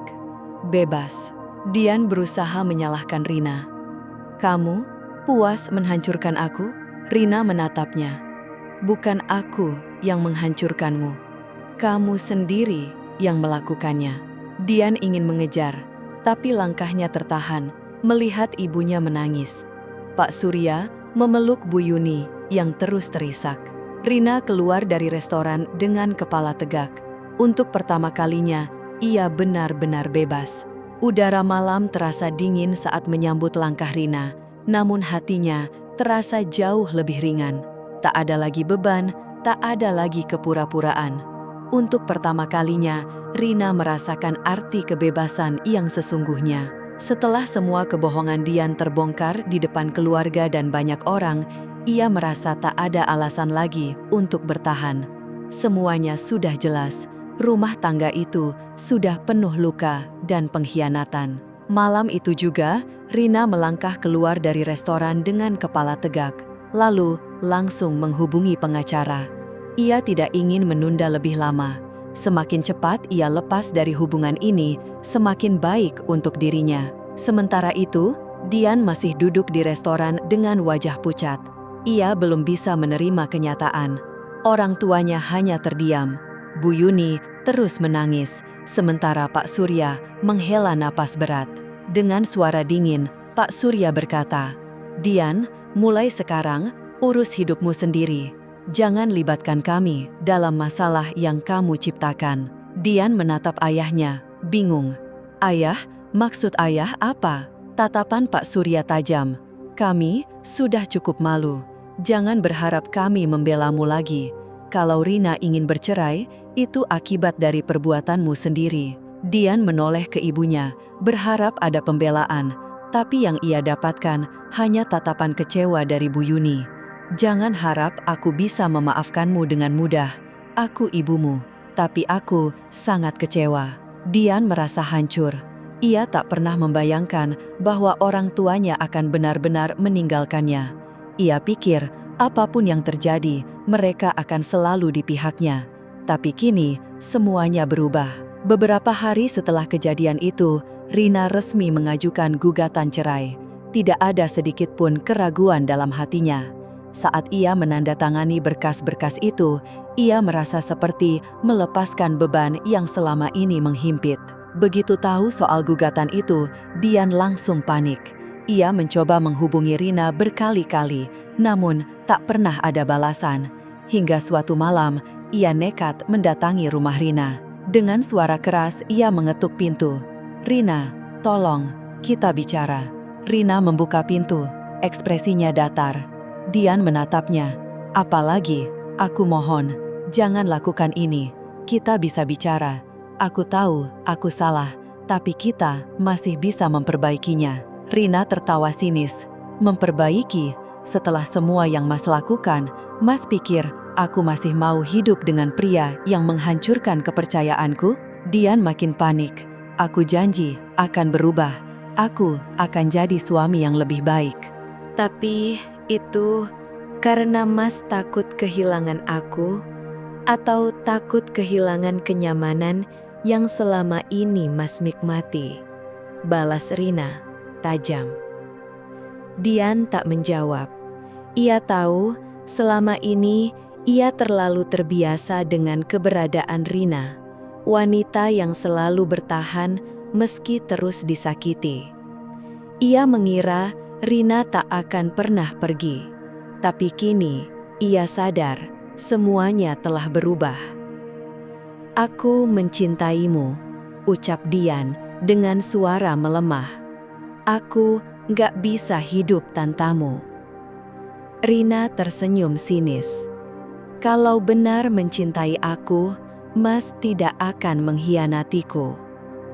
Bebas. Dian berusaha menyalahkan Rina. Kamu puas menghancurkan aku? Rina menatapnya. Bukan aku yang menghancurkanmu. Kamu sendiri yang melakukannya. Dian ingin mengejar, tapi langkahnya tertahan melihat ibunya menangis. Pak Surya memeluk Bu Yuni yang terus terisak. Rina keluar dari restoran dengan kepala tegak. Untuk pertama kalinya, ia benar-benar bebas. Udara malam terasa dingin saat menyambut langkah Rina, namun hatinya terasa jauh lebih ringan. Tak ada lagi beban, tak ada lagi kepura-puraan. Untuk pertama kalinya, Rina merasakan arti kebebasan yang sesungguhnya. Setelah semua kebohongan Dian terbongkar di depan keluarga dan banyak orang, ia merasa tak ada alasan lagi untuk bertahan. Semuanya sudah jelas, rumah tangga itu sudah penuh luka dan pengkhianatan. Malam itu juga, Rina melangkah keluar dari restoran dengan kepala tegak. Lalu, langsung menghubungi pengacara. Ia tidak ingin menunda lebih lama. Semakin cepat ia lepas dari hubungan ini, semakin baik untuk dirinya. Sementara itu, Dian masih duduk di restoran dengan wajah pucat. Ia belum bisa menerima kenyataan. Orang tuanya hanya terdiam. Bu Yuni terus menangis, sementara Pak Surya menghela napas berat. Dengan suara dingin, Pak Surya berkata, Dian, mulai sekarang, urus hidupmu sendiri. Jangan libatkan kami dalam masalah yang kamu ciptakan. Dian menatap ayahnya, bingung. Ayah, maksud ayah apa? Tatapan Pak Surya tajam. Kami sudah cukup malu. Jangan berharap kami membelamu lagi. Kalau Rina ingin bercerai, itu akibat dari perbuatanmu sendiri. Dian menoleh ke ibunya, berharap ada pembelaan. Tapi yang ia dapatkan hanya tatapan kecewa dari Bu Yuni. Jangan harap aku bisa memaafkanmu dengan mudah. Aku ibumu, tapi aku sangat kecewa. Dian merasa hancur. Ia tak pernah membayangkan bahwa orang tuanya akan benar-benar meninggalkannya. Ia pikir apapun yang terjadi, mereka akan selalu di pihaknya. Tapi kini, semuanya berubah. Beberapa hari setelah kejadian itu, Rina resmi mengajukan gugatan cerai. Tidak ada sedikit pun keraguan dalam hatinya. Saat ia menandatangani berkas-berkas itu, ia merasa seperti melepaskan beban yang selama ini menghimpit. Begitu tahu soal gugatan itu, Dian langsung panik. Ia mencoba menghubungi Rina berkali-kali, namun tak pernah ada balasan. Hingga suatu malam, ia nekat mendatangi rumah Rina. Dengan suara keras, ia mengetuk pintu. "Rina, tolong, kita bicara." Rina membuka pintu, ekspresinya datar. Dian menatapnya. "Apalagi, aku mohon, jangan lakukan ini. Kita bisa bicara. Aku tahu, aku salah, tapi kita masih bisa memperbaikinya." Rina tertawa sinis. "Memperbaiki? Setelah semua yang Mas lakukan, Mas pikir aku masih mau hidup dengan pria yang menghancurkan kepercayaanku?" Dian makin panik. "Aku janji akan berubah. Aku akan jadi suami yang lebih baik." Tapi itu karena Mas takut kehilangan aku atau takut kehilangan kenyamanan yang selama ini Mas nikmati? Balas Rina, tajam. Dian tak menjawab. Ia tahu selama ini ia terlalu terbiasa dengan keberadaan Rina, wanita yang selalu bertahan meski terus disakiti. Ia mengira Rina tak akan pernah pergi, tapi kini ia sadar semuanya telah berubah. "Aku mencintaimu," ucap Dian dengan suara melemah. "Aku gak bisa hidup tanpamu." Rina tersenyum sinis. "Kalau benar mencintai aku, Mas tidak akan mengkhianatiku.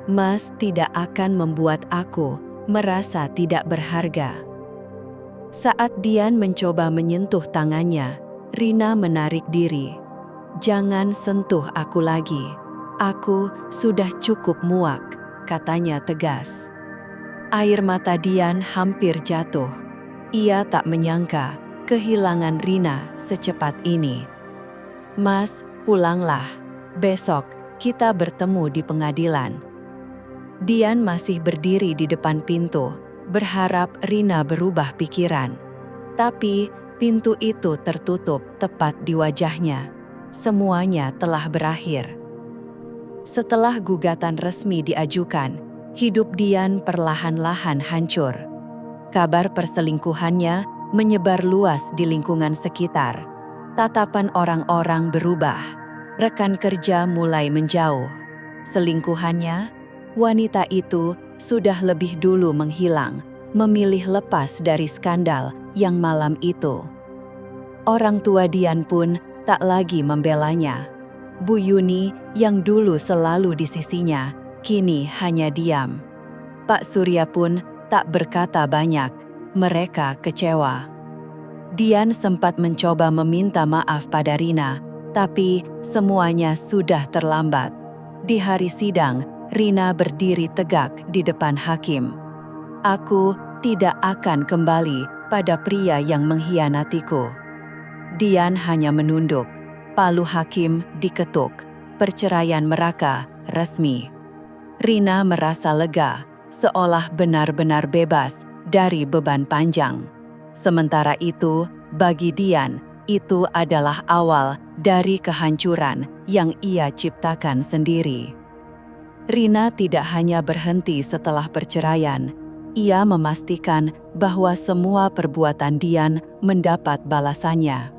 Mas tidak akan membuat aku merasa tidak berharga." Saat Dian mencoba menyentuh tangannya, Rina menarik diri. "Jangan sentuh aku lagi. Aku sudah cukup muak," katanya tegas. Air mata Dian hampir jatuh. Ia tak menyangka kehilangan Rina secepat ini. "Mas, pulanglah. Besok kita bertemu di pengadilan." Dian masih berdiri di depan pintu, berharap Rina berubah pikiran. Tapi pintu itu tertutup tepat di wajahnya. Semuanya telah berakhir. Setelah gugatan resmi diajukan, hidup Dian perlahan-lahan hancur. Kabar perselingkuhannya menyebar luas di lingkungan sekitar. Tatapan orang-orang berubah. Rekan kerja mulai menjauh. Selingkuhannya, wanita itu sudah lebih dulu menghilang, memilih lepas dari skandal yang malam itu. Orang tua Dian pun tak lagi membelanya. Bu Yuni yang dulu selalu di sisinya, kini hanya diam. Pak Surya pun tak berkata banyak, mereka kecewa. Dian sempat mencoba meminta maaf pada Rina, tapi semuanya sudah terlambat. Di hari sidang, Rina berdiri tegak di depan hakim. "Aku tidak akan kembali pada pria yang mengkhianatiku." Dian hanya menunduk. Palu hakim diketuk. Perceraian mereka resmi. Rina merasa lega, seolah benar-benar bebas dari beban panjang. Sementara itu, bagi Dian, itu adalah awal dari kehancuran yang ia ciptakan sendiri. Rina tidak hanya berhenti setelah perceraian, ia memastikan bahwa semua perbuatan Dian mendapat balasannya.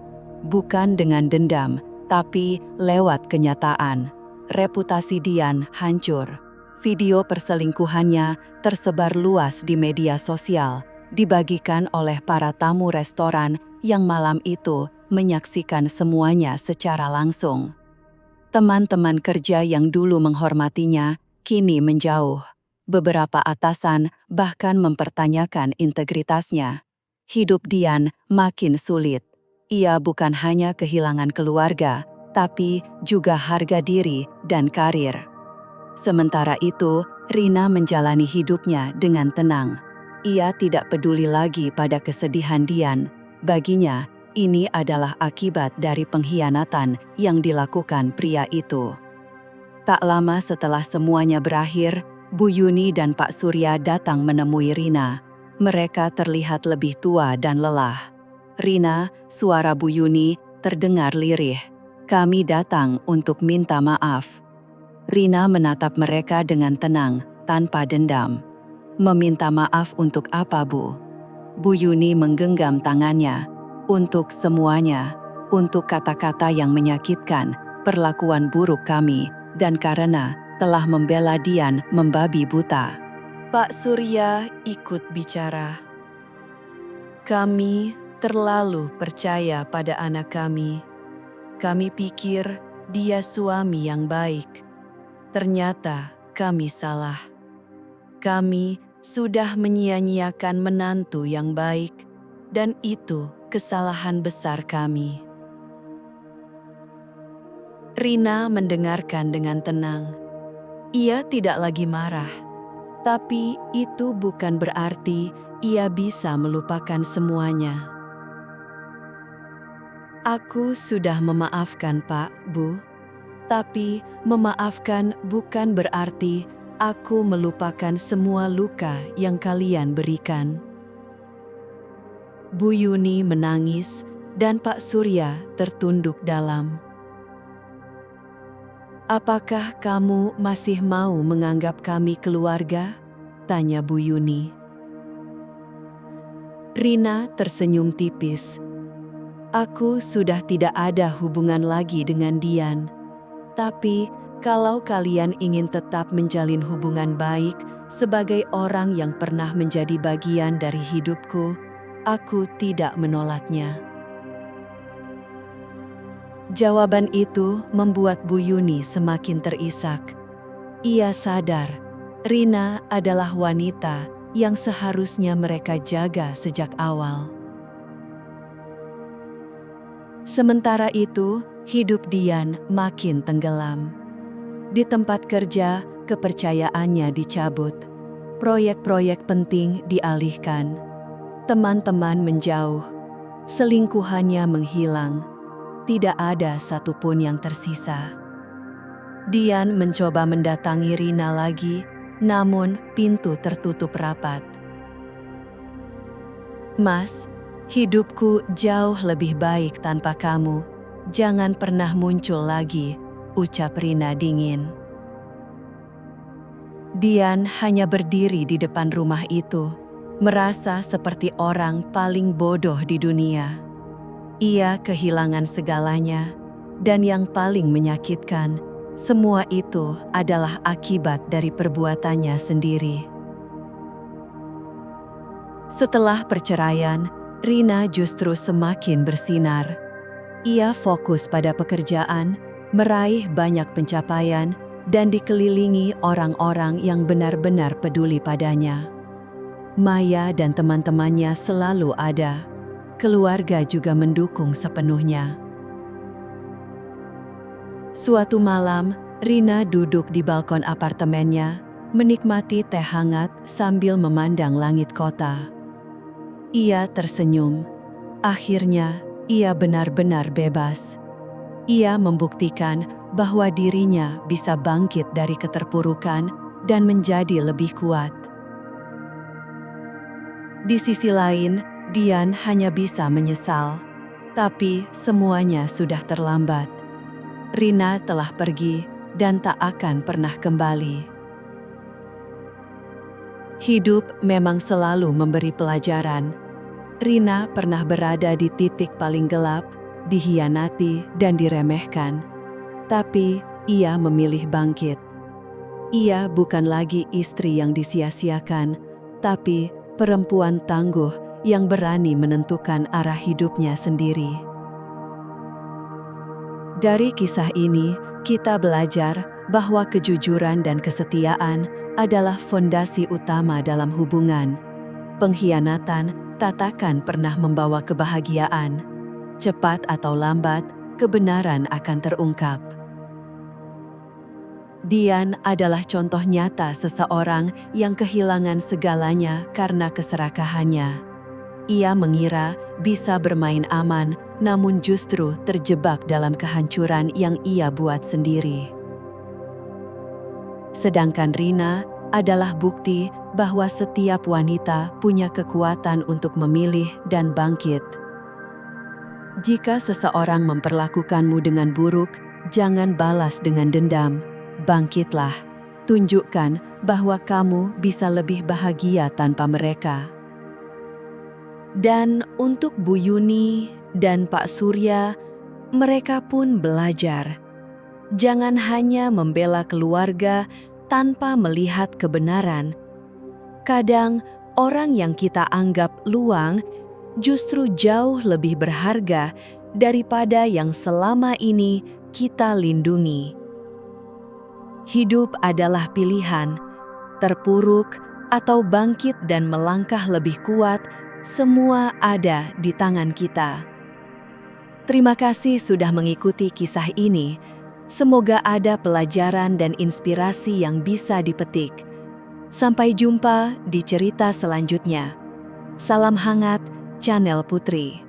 Bukan dengan dendam, tapi lewat kenyataan. Reputasi Dian hancur. Video perselingkuhannya tersebar luas di media sosial, dibagikan oleh para tamu restoran yang malam itu menyaksikan semuanya secara langsung. Teman-teman kerja yang dulu menghormatinya kini menjauh. Beberapa atasan bahkan mempertanyakan integritasnya. Hidup Dian makin sulit. Ia bukan hanya kehilangan keluarga, tapi juga harga diri dan karir. Sementara itu, Rina menjalani hidupnya dengan tenang. Ia tidak peduli lagi pada kesedihan Dian. Baginya, ini adalah akibat dari pengkhianatan yang dilakukan pria itu. Tak lama setelah semuanya berakhir, Bu Yuni dan Pak Surya datang menemui Rina. Mereka terlihat lebih tua dan lelah. Rina, suara Bu Yuni terdengar lirih. Kami datang untuk minta maaf. Rina menatap mereka dengan tenang, tanpa dendam. Meminta maaf untuk apa, Bu? Bu Yuni menggenggam tangannya. Untuk semuanya, untuk kata-kata yang menyakitkan, perlakuan buruk kami, dan karena telah membela Dian membabi buta. Pak Surya ikut bicara. Kami terlalu percaya pada anak kami. Kami pikir dia suami yang baik. Ternyata kami salah. Kami sudah menyia-nyiakan menantu yang baik, dan itu kesalahan besar kami. Rina mendengarkan dengan tenang. Ia tidak lagi marah, tapi itu bukan berarti ia bisa melupakan semuanya. Aku sudah memaafkan Pak, Bu. Tapi memaafkan bukan berarti aku melupakan semua luka yang kalian berikan. Bu Yuni menangis dan Pak Surya tertunduk dalam. Apakah kamu masih mau menganggap kami keluarga? Tanya Bu Yuni. Rina tersenyum tipis. Aku sudah tidak ada hubungan lagi dengan Dian. Tapi kalau kalian ingin tetap menjalin hubungan baik sebagai orang yang pernah menjadi bagian dari hidupku, aku tidak menolaknya. Jawaban itu membuat Bu Yuni semakin terisak. Ia sadar, Rina adalah wanita yang seharusnya mereka jaga sejak awal. Sementara itu, hidup Dian makin tenggelam. Di tempat kerja, kepercayaannya dicabut. Proyek-proyek penting dialihkan. Teman-teman menjauh. Selingkuhannya menghilang. Tidak ada satupun yang tersisa. Dian mencoba mendatangi Rina lagi, namun pintu tertutup rapat. Mas, hidupku jauh lebih baik tanpa kamu. Jangan pernah muncul lagi, ucap Rina dingin. Dian hanya berdiri di depan rumah itu, merasa seperti orang paling bodoh di dunia. Ia kehilangan segalanya, dan yang paling menyakitkan, semua itu adalah akibat dari perbuatannya sendiri. Setelah perceraian, Rina justru semakin bersinar. Ia fokus pada pekerjaan, meraih banyak pencapaian, dan dikelilingi orang-orang yang benar-benar peduli padanya. Maya dan teman-temannya selalu ada. Keluarga juga mendukung sepenuhnya. Suatu malam, Rina duduk di balkon apartemennya, menikmati teh hangat sambil memandang langit kota. Ia tersenyum. Akhirnya, ia benar-benar bebas. Ia membuktikan bahwa dirinya bisa bangkit dari keterpurukan dan menjadi lebih kuat. Di sisi lain, Dian hanya bisa menyesal. Tapi semuanya sudah terlambat. Rina telah pergi dan tak akan pernah kembali. Hidup memang selalu memberi pelajaran. Rina pernah berada di titik paling gelap, dikhianati dan diremehkan. Tapi ia memilih bangkit. Ia bukan lagi istri yang disia-siakan, tapi perempuan tangguh yang berani menentukan arah hidupnya sendiri. Dari kisah ini, kita belajar bahwa kejujuran dan kesetiaan adalah fondasi utama dalam hubungan. Pengkhianatan tak akan pernah membawa kebahagiaan. Cepat atau lambat, kebenaran akan terungkap. Dian adalah contoh nyata seseorang yang kehilangan segalanya karena keserakahannya. Ia mengira bisa bermain aman, namun justru terjebak dalam kehancuran yang ia buat sendiri. Sedangkan Rina adalah bukti bahwa setiap wanita punya kekuatan untuk memilih dan bangkit. Jika seseorang memperlakukanmu dengan buruk, jangan balas dengan dendam. Bangkitlah, tunjukkan bahwa kamu bisa lebih bahagia tanpa mereka. Dan untuk Bu Yuni dan Pak Surya, mereka pun belajar. Jangan hanya membela keluarga tanpa melihat kebenaran. Kadang orang yang kita anggap luang justru jauh lebih berharga daripada yang selama ini kita lindungi. Hidup adalah pilihan, terpuruk atau bangkit dan melangkah lebih kuat, semua ada di tangan kita. Terima kasih sudah mengikuti kisah ini. Semoga ada pelajaran dan inspirasi yang bisa dipetik. Sampai jumpa di cerita selanjutnya. Salam hangat, Channel Putri.